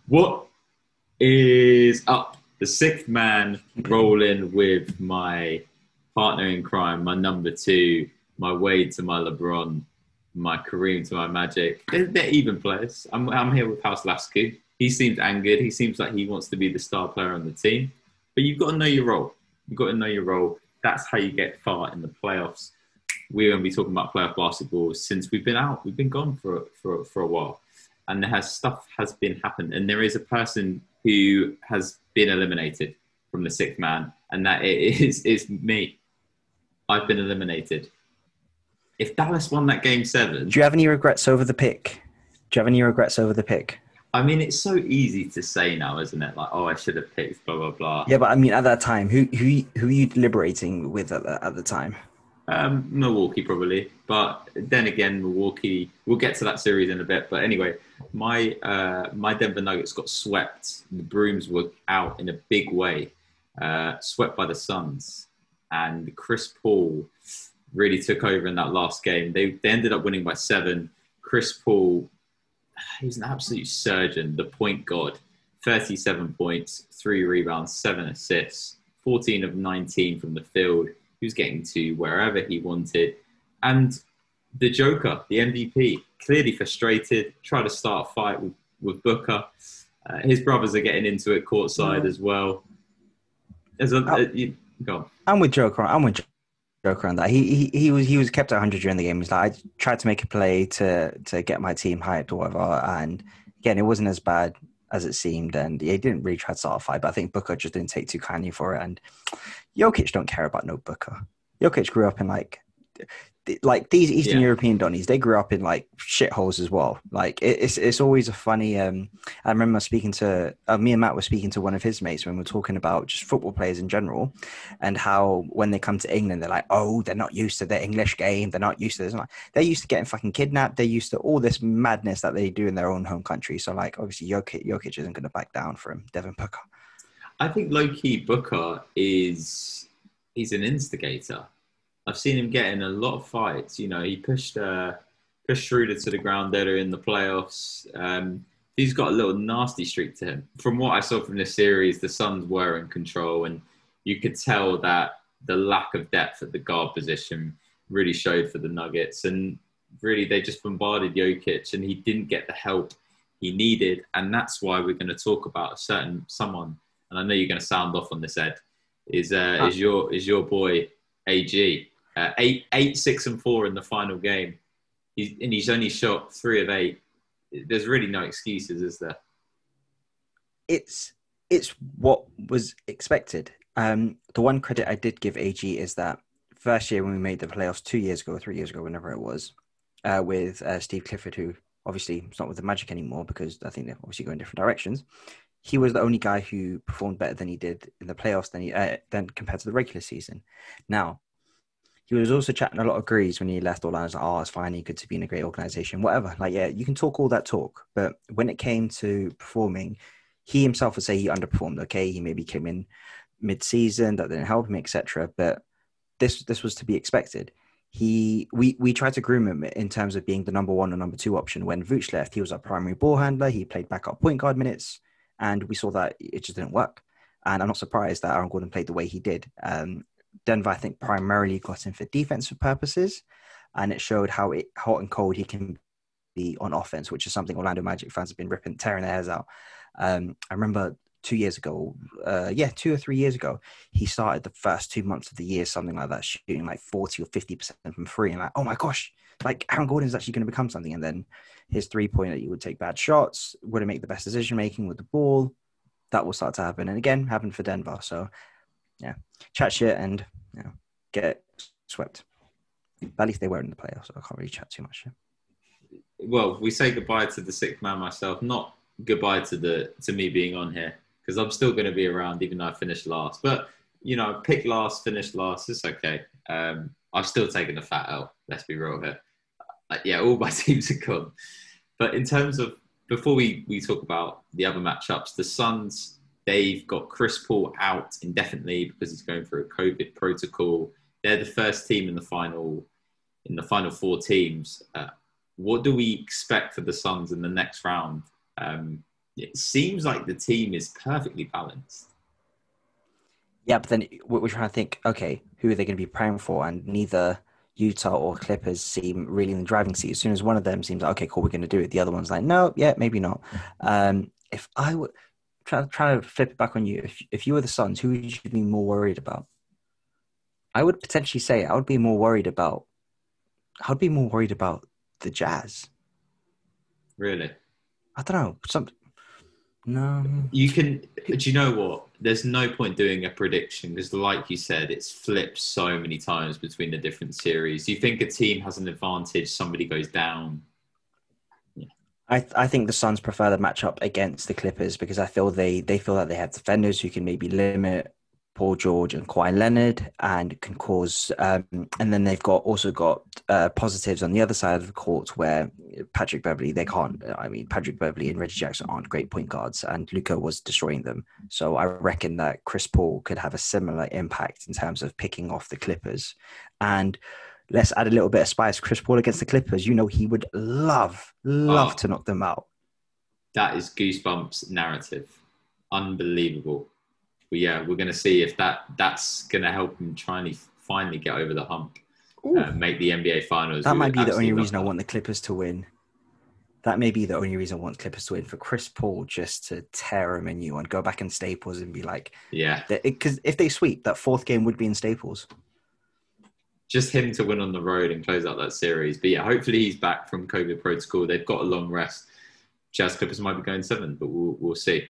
What is up? The sixth man rolling with my partner in crime, my number two, my Wade to my LeBron, my Kareem to my Magic. They're even players. I'm here with House Lasku. He seems angered. He seems like he wants to be the star player on the team. But you've got to know your role. You've got to know your role. That's how you get far in the playoffs. We're going to be talking about playoff basketball since we've been out. We've been gone for a while. And stuff has been happened. And there is a person who has been eliminated from the sixth man. And that is me. I've been eliminated. If Dallas won that game 7... Do you have any regrets over the pick? I mean, it's so easy to say now, isn't it? Like, oh, I should have picked blah, blah, blah. Yeah, but I mean, at that time, who are you deliberating with at the time? Milwaukee, probably. But then again, Milwaukee, we'll get to that series in a bit. But anyway, my Denver Nuggets got swept. The Brooms were out in a big way, swept by the Suns. And Chris Paul really took over in that last game. They ended up winning by 7. Chris Paul, he's an absolute surgeon, the point god. 37 points, 3 rebounds, 7 assists, 14 of 19 from the field. He was getting to wherever he wanted. And the Joker, the MVP, clearly frustrated, tried to start a fight with Booker. His brothers are getting into it courtside as well. Go on. I'm with Joker on that. He was kept at 100 during the game. He's like, I tried to make a play to get my team hyped or whatever. And again, it wasn't as bad as it seemed. And he didn't really try to start a fight, but I think Booker just didn't take too kindly for it. And Jokic don't care about no Booker. Jokic grew up in like these Eastern European Donnies, they grew up in like shitholes as well. Like it's always a funny. I remember speaking to me and Matt were speaking to one of his mates when we were talking about just football players in general, and how when they come to England, they're like, oh, they're not used to the English game. They're not used to this. Like, they're used to getting fucking kidnapped. They're used to all this madness that they do in their own home country. So like, obviously, Jokic isn't going to back down from Devin Booker. I think low-key Booker he's an instigator. I've seen him get in a lot of fights. You know, he pushed Schroeder to the ground earlier in the playoffs. He's got a little nasty streak to him. From what I saw from this series, the Suns were in control, and you could tell that the lack of depth at the guard position really showed for the Nuggets. And really, they just bombarded Jokic, and he didn't get the help he needed. And that's why we're going to talk about someone. And I know you're going to sound off on this, Ed. Is your boy AG? 8, 6, and 4 in the final game. He's only shot 3 of 8. There's really no excuses, is there? It's what was expected. The one credit I did give AG is that first year when we made the playoffs 2 years ago, 3 years ago, whenever it was, with Steve Clifford, who obviously is not with the Magic anymore because I think they're obviously going different directions. He was the only guy who performed better than he did in the playoffs than compared to the regular season. Now, he was also chatting a lot of grease when he left Orlando. Like, oh, it's fine. He good to be in a great organization, whatever. Like, yeah, you can talk all that talk. But when it came to performing, he himself would say he underperformed. Okay, he maybe came in mid-season, that didn't help him, etc. But this was to be expected. We tried to groom him in terms of being the number 1 or number 2 option. When Vooch left, he was our primary ball handler. He played backup point guard minutes, and we saw that it just didn't work. And I'm not surprised that Aaron Gordon played the way he did. Denver, I think, primarily got him for defensive purposes, and it showed how hot and cold he can be on offense, which is something Orlando Magic fans have been tearing their hairs out. I remember 2 years ago, 2 or 3 years ago, he started the first 2 months of the year, something like that, shooting like 40 or 50% from free, and like, oh my gosh, like Aaron Gordon is actually going to become something. And then his 3-pointer, he would take bad shots, wouldn't make the best decision making with the ball. That will start to happen, and again, happened for Denver. So. Yeah, chat shit and get swept. But at least they were in the playoffs, so I can't really chat too much. Well, we say goodbye to the sixth man myself, not goodbye to me being on here, because I'm still going to be around even though I finished last. But you know, pick last, finish last, it's okay. I've still taken the fat L. Let's be real here. All my teams are gone. But in terms of before we talk about the other matchups, the Suns. They've got Chris Paul out indefinitely because he's going through a COVID protocol. They're the first team in the final 4 teams. What do we expect for the Suns in the next round? it seems like the team is perfectly balanced. Yeah, but then we're trying to think, okay, who are they going to be praying for? And neither Utah or Clippers seem really in the driving seat. As soon as one of them seems like, okay, cool, we're going to do it, the other one's like, no, yeah, maybe not. If I would try to flip it back on you, if you were the Suns, who would you be more worried about? I would potentially say I would be more worried about the Jazz. Really. I don't know. No. You can, do you know what? There's no point doing a prediction because, like you said, it's flipped so many times between the different series. You think a team has an advantage, somebody goes down. Yeah. I think the Suns prefer the matchup against the Clippers because I feel they feel that they have defenders who can maybe limit Paul George and Kawhi Leonard and can cause and then they've also got positives on the other side of the court where Patrick Beverley Patrick Beverley and Reggie Jackson aren't great point guards and Luka was destroying them. So I reckon that Chris Paul could have a similar impact in terms of picking off the Clippers. And let's add a little bit of spice. Chris Paul against the Clippers, he would love to knock them out. That is goosebumps narrative. Unbelievable. But yeah, we're going to see if that's going to help him try and finally get over the hump, make the NBA Finals. That might be the only reason I want the Clippers to win. That may be the only reason I want Clippers to win, for Chris Paul just to tear him a new one, go back in Staples and be like, yeah. Because if they sweep, that fourth game would be in Staples. Just him to win on the road and close out that series. But yeah, hopefully he's back from COVID protocol. They've got a long rest. Jazz Clippers might be going 7, but we'll see.